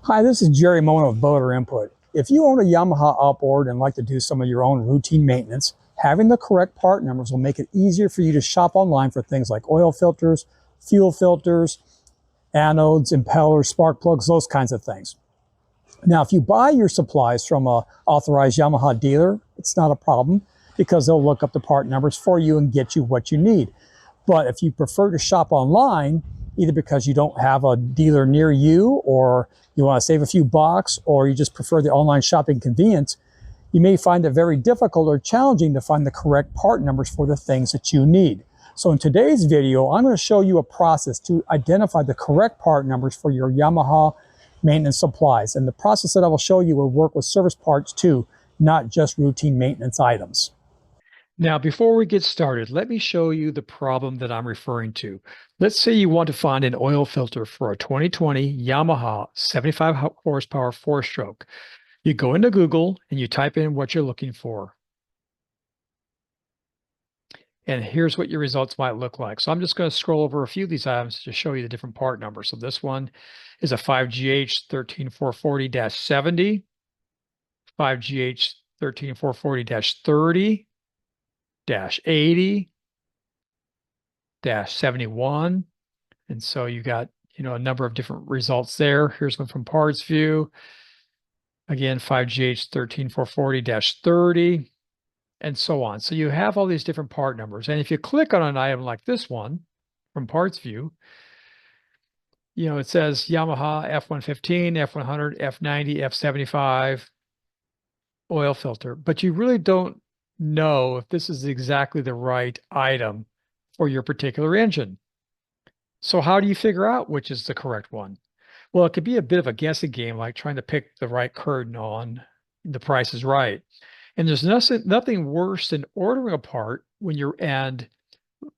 Hi, this is Jerry Mona of Boater Input. If you own a Yamaha Outboard and like to do some of your own routine maintenance, having the correct part numbers will make it easier for you to shop online for things like oil filters, fuel filters, anodes, impellers, spark plugs, those kinds of things. Now, if you buy your supplies from an authorized Yamaha dealer, it's not a problem because they'll look up the part numbers for you and get you what you need. But if you prefer to shop online, either because you don't have a dealer near you, or you want to save a few bucks, or you just prefer the online shopping convenience, you may find it very difficult or challenging to find the correct part numbers for the things that you need. So in today's video, I'm going to show you a process to identify the correct part numbers for your Yamaha maintenance supplies. And the process that I will show you will work with service parts too, not just routine maintenance items. Now, before we get started, let me show you the problem that I'm referring to. Let's say you want to find an oil filter for a 2020 Yamaha 75 horsepower four-stroke. You go into Google and you type in what you're looking for. And here's what your results might look like. So I'm just going to scroll over a few of these items to show you the different part numbers. So this one is a 5GH 13440-70, 5GH 13440-30, -80, -71. And so you got, a number of different results there. Here's one from Parts View. Again, 5GH 13440-30, and so on. So you have all these different part numbers. And if you click on an item like this one from Parts View, it says Yamaha F115, F100, F90, F75 oil filter, but you really don't know if this is exactly the right item for your particular engine. So how do you figure out which is the correct one? Well, it could be a bit of a guessing game, like trying to pick the right curtain on The Price is Right. And there's nothing worse than ordering a part and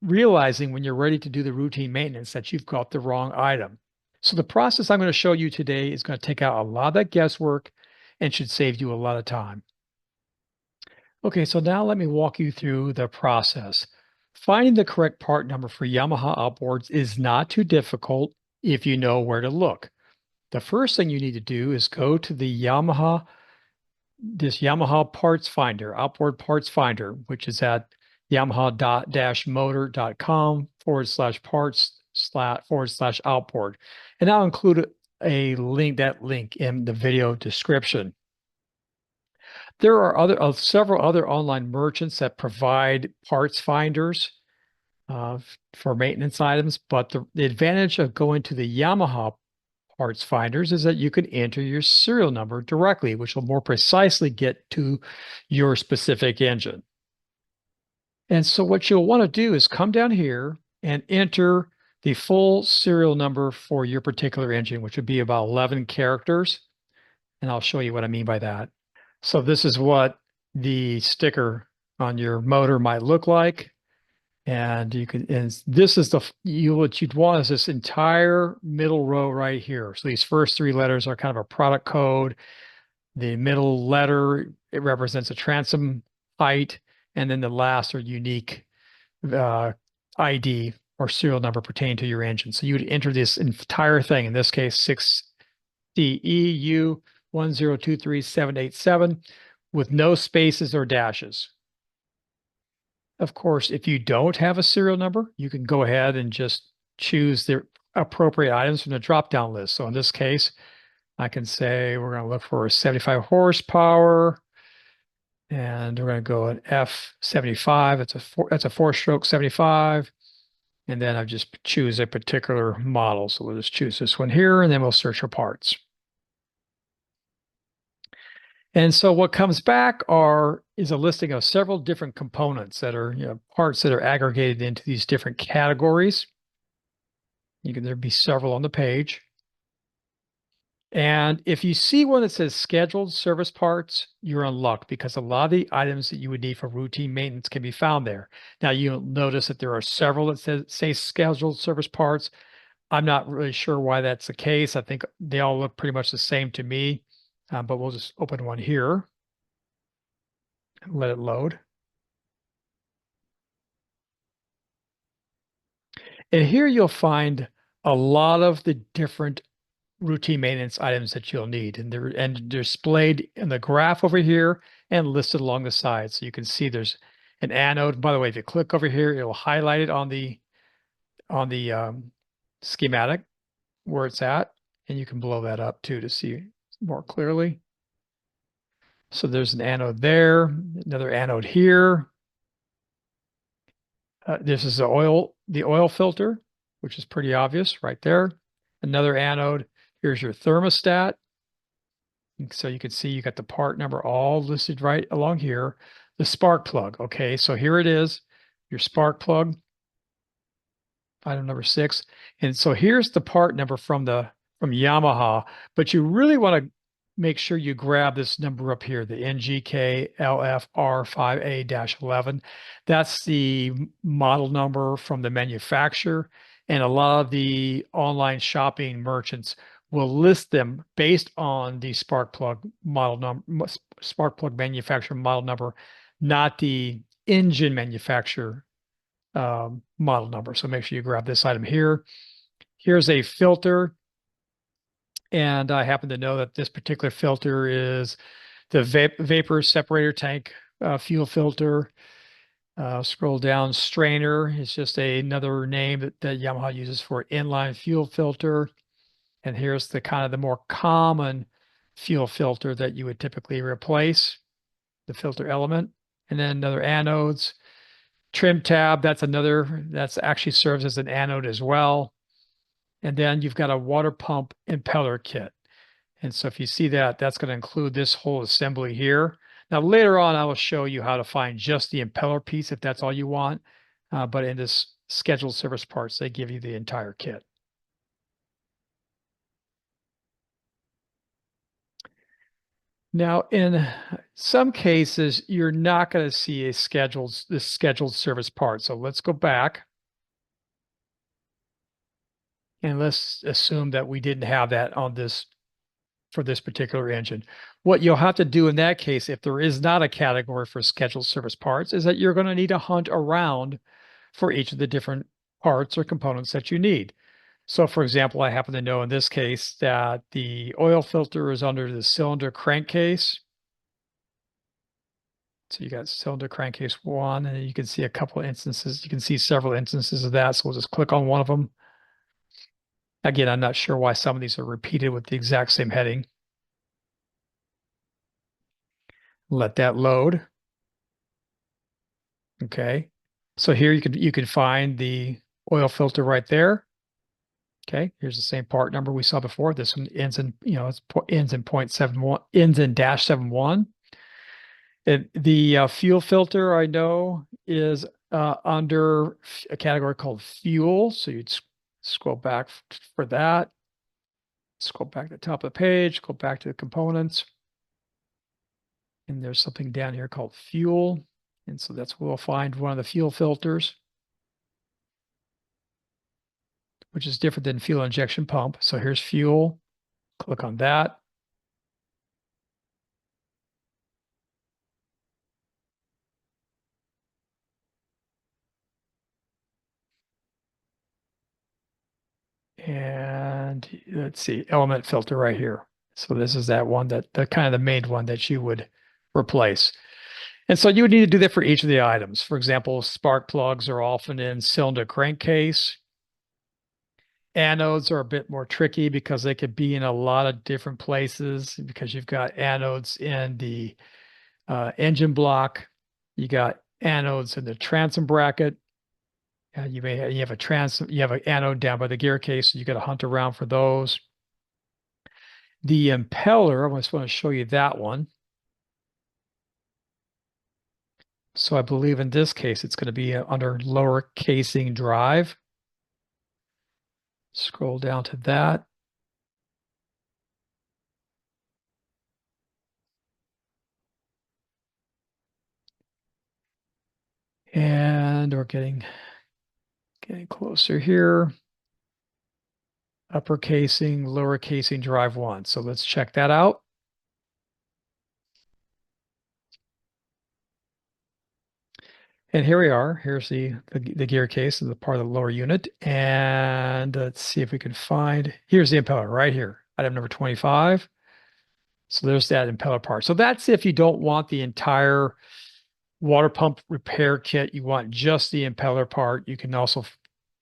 realizing when you're ready to do the routine maintenance that you've got the wrong item. So the process I'm going to show you today is going to take out a lot of that guesswork and should save you a lot of time. Okay, so now let me walk you through the process. Finding the correct part number for Yamaha Outboards is not too difficult if you know where to look. The first thing you need to do is go to the Yamaha parts finder, outboard parts finder, which is at yamaha-motor.com/parts/outboard. And I'll include that link in the video description. There are several other online merchants that provide parts finders for maintenance items, but the advantage of going to the Yamaha parts finders is that you can enter your serial number directly, which will more precisely get to your specific engine. And so what you'll want to do is come down here and enter the full serial number for your particular engine, which would be about 11 characters. And I'll show you what I mean by that. So this is what the sticker on your motor might look like. And this is what you'd want is this entire middle row right here. So these first three letters are kind of a product code. The middle letter, it represents a transom height. And then the last are unique ID or serial number pertaining to your engine. So you would enter this entire thing, in this case, 6DEU1023787 with no spaces or dashes. Of course, if you don't have a serial number, you can go ahead and just choose the appropriate items from the drop-down list. So in this case, I can say we're going to look for a 75 horsepower, and we're going to go at F75. That's a four-stroke 75. And then I just choose a particular model. So we'll just choose this one here, and then we'll search for parts. And so what comes back is a listing of several different components that are, parts that are aggregated into these different categories. There'd be several on the page. And if you see one that says scheduled service parts, you're in luck because a lot of the items that you would need for routine maintenance can be found there. Now you'll notice that there are several that say scheduled service parts. I'm not really sure why that's the case. I think they all look pretty much the same to me, but we'll just open one here. Let it load. And here you'll find a lot of the different routine maintenance items that you'll need. And they're displayed in the graph over here and listed along the side. So you can see there's an anode. By the way, if you click over here, it will highlight it on the schematic where it's at. And you can blow that up too to see more clearly. So there's an anode there, another anode here. This is the oil filter, which is pretty obvious right there. Another anode. Here's your thermostat. So you can see you got the part number all listed right along here. The spark plug. Okay, so here it is, your spark plug, item number 6. And so here's the part number from Yamaha, but you really want to make sure you grab this number up here, the NGK-LFR5A-11. That's the model number from the manufacturer. And a lot of the online shopping merchants will list them based on the spark plug model number, spark plug manufacturer model number, not the engine manufacturer model number. So make sure you grab this item here. Here's a filter. And I happen to know that this particular filter is the vapor separator tank fuel filter. Scroll down, strainer is just another name that Yamaha uses for inline fuel filter. And here's the kind of the more common fuel filter that you would typically replace, the filter element. And then another anodes. Trim tab, that's actually serves as an anode as well. And then you've got a water pump impeller kit. And so if you see that, that's going to include this whole assembly here. Now, later on, I will show you how to find just the impeller piece if that's all you want. But in this scheduled service parts, they give you the entire kit. Now, in some cases, you're not going to see this scheduled service part. So let's go back. And let's assume that we didn't have that on this for this particular engine. What you'll have to do in that case, if there is not a category for scheduled service parts, is that you're going to need to hunt around for each of the different parts or components that you need. So for example, I happen to know in this case that the oil filter is under the cylinder crankcase. So you got cylinder crankcase 1, and you can see a couple of instances. You can see several instances of that. So we'll just click on one of them. Again, I'm not sure why some of these are repeated with the exact same heading. Let that load. Okay. So here you could find the oil filter right there. Okay. Here's the same part number we saw before. This one ends in, it's ends in 0.71, ends in -71. And the fuel filter I know is under a category called fuel. So you'd scroll back for that. Scroll back to the top of the page, go back to the components. And there's something down here called fuel. And so that's where we'll find one of the fuel filters, which is different than fuel injection pump. So here's fuel. Click on that. And let's see, element filter right here. So this is that one the kind of the main one that you would replace. And so you would need to do that for each of the items. For example, spark plugs are often in cylinder crankcase. Anodes are a bit more tricky because they could be in a lot of different places because you've got anodes in the engine block. You got anodes in the transom bracket. You have an anode down by the gear case, so you got to hunt around for those. The impeller, I just want to show you that one. So I believe in this case, it's going to be under lower casing drive. Scroll down to that. And we're getting closer here. Upper casing, lower casing drive 1. So let's check that out. And here we are. Here's the gear case of the part of the lower unit. And let's see if we can find, here's the impeller right here. item number 25. So there's that impeller part. So that's if you don't want the entire water pump repair kit, you want just the impeller part. You can also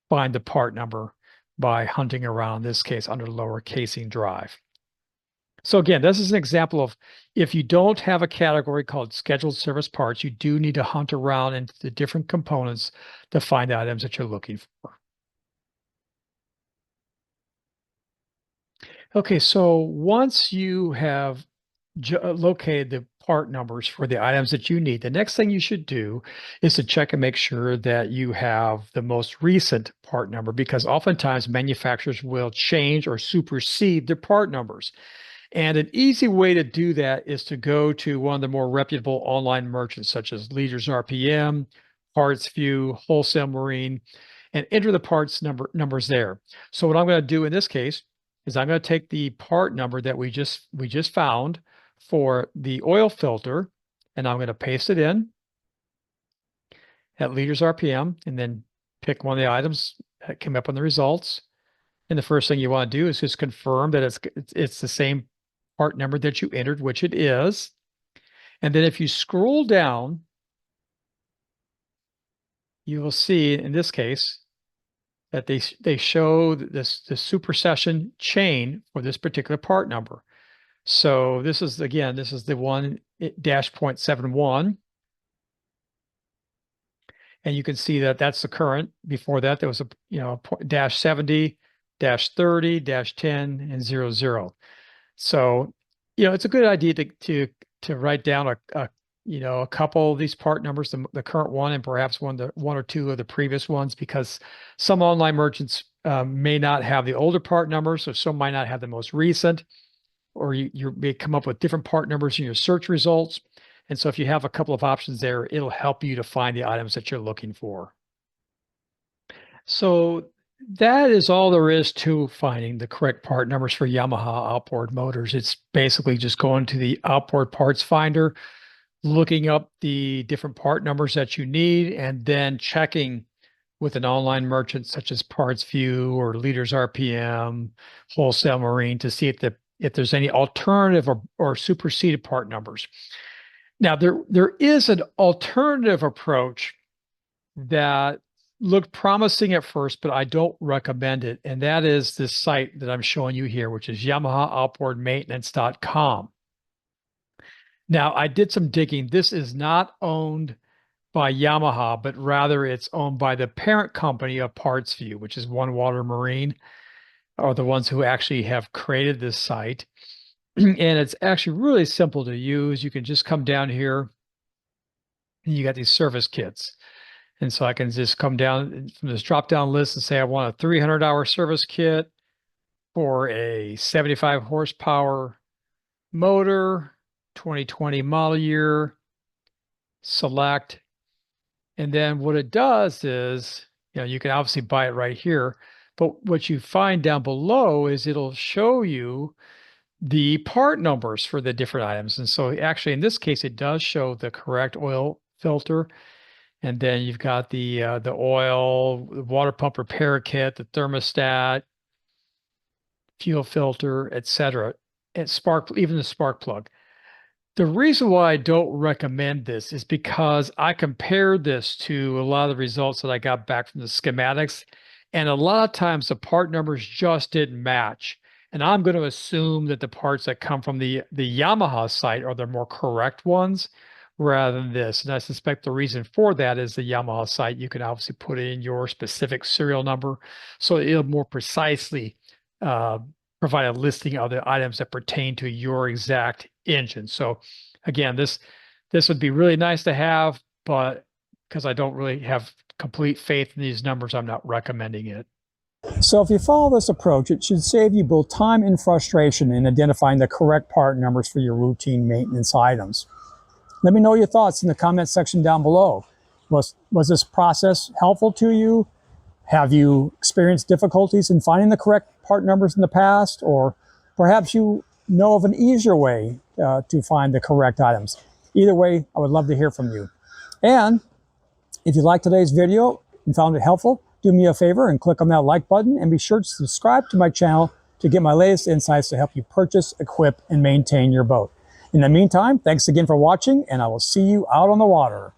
find the part number by hunting around, in this case, under the lower casing drive. So again, this is an example of if you don't have a category called scheduled service parts, you do need to hunt around into the different components to find the items that you're looking for. Okay, so once you have located the part numbers for the items that you need, the next thing you should do is to check and make sure that you have the most recent part number, because oftentimes manufacturers will change or supersede their part numbers. And an easy way to do that is to go to one of the more reputable online merchants, such as Leaders RPM, Parts View, Wholesale Marine, and enter the parts numbers there. So what I'm going to do in this case is I'm going to take the part number that we just found for the oil filter, and I'm going to paste it in at Leaders RPM, and then pick one of the items that came up on the results. And the first thing you want to do is just confirm that it's the same part number that you entered, which it is. And then if you scroll down, you will see in this case that they show the supersession chain for this particular part number. So this is, again, this is the one dash 0.71. And you can see that that's the current. Before that, there was a, dash 70, dash 30, dash 10, and 00. So, it's a good idea to write down a couple of these part numbers, the current one, and perhaps one or two of the previous ones, because some online merchants may not have the older part numbers, or some might not have the most recent, or you may come up with different part numbers in your search results. And so if you have a couple of options there, it'll help you to find the items that you're looking for. So that is all there is to finding the correct part numbers for Yamaha outboard motors. It's basically just going to the outboard parts finder, looking up the different part numbers that you need, and then checking with an online merchant such as Parts View or Leaders RPM, Wholesale Marine, to see if there's any alternative or superseded part numbers. Now, there is an alternative approach that looked promising at first, but I don't recommend it. And that is this site that I'm showing you here, which is YamahaOutboardMaintenance.com. Now, I did some digging. This is not owned by Yamaha, but rather it's owned by the parent company of Parts View, which is One Water Marine, are the ones who actually have created this site. And it's actually really simple to use. You can just come down here and you got these service kits. And so I can just come down from this drop-down list and say, I want a 300-hour service kit for a 75 horsepower motor, 2020 model year, select. And then what it does is, you can obviously buy it right here, but what you find down below is it'll show you the part numbers for the different items. And so actually in this case, it does show the correct oil filter. And then you've got the oil, the water pump repair kit, the thermostat, fuel filter, etc., and even the spark plug. The reason why I don't recommend this is because I compared this to a lot of the results that I got back from the schematics, and a lot of times the part numbers just didn't match. And I'm going to assume that the parts that come from the Yamaha site are the more correct ones rather than this. And I suspect the reason for that is the Yamaha site, you can obviously put in your specific serial number, so it'll more precisely provide a listing of the items that pertain to your exact engine. So again, this would be really nice to have, but because I don't really have complete faith in these numbers, I'm not recommending it. So if you follow this approach, it should save you both time and frustration in identifying the correct part numbers for your routine maintenance items. Let me know your thoughts in the comment section down below. Was this process helpful to you? Have you experienced difficulties in finding the correct part numbers in the past? Or perhaps you know of an easier way to find the correct items. Either way, I would love to hear from you. And if you liked today's video and found it helpful, do me a favor and click on that like button, and be sure to subscribe to my channel to get my latest insights to help you purchase, equip, and maintain your boat. In the meantime, thanks again for watching, and I will see you out on the water.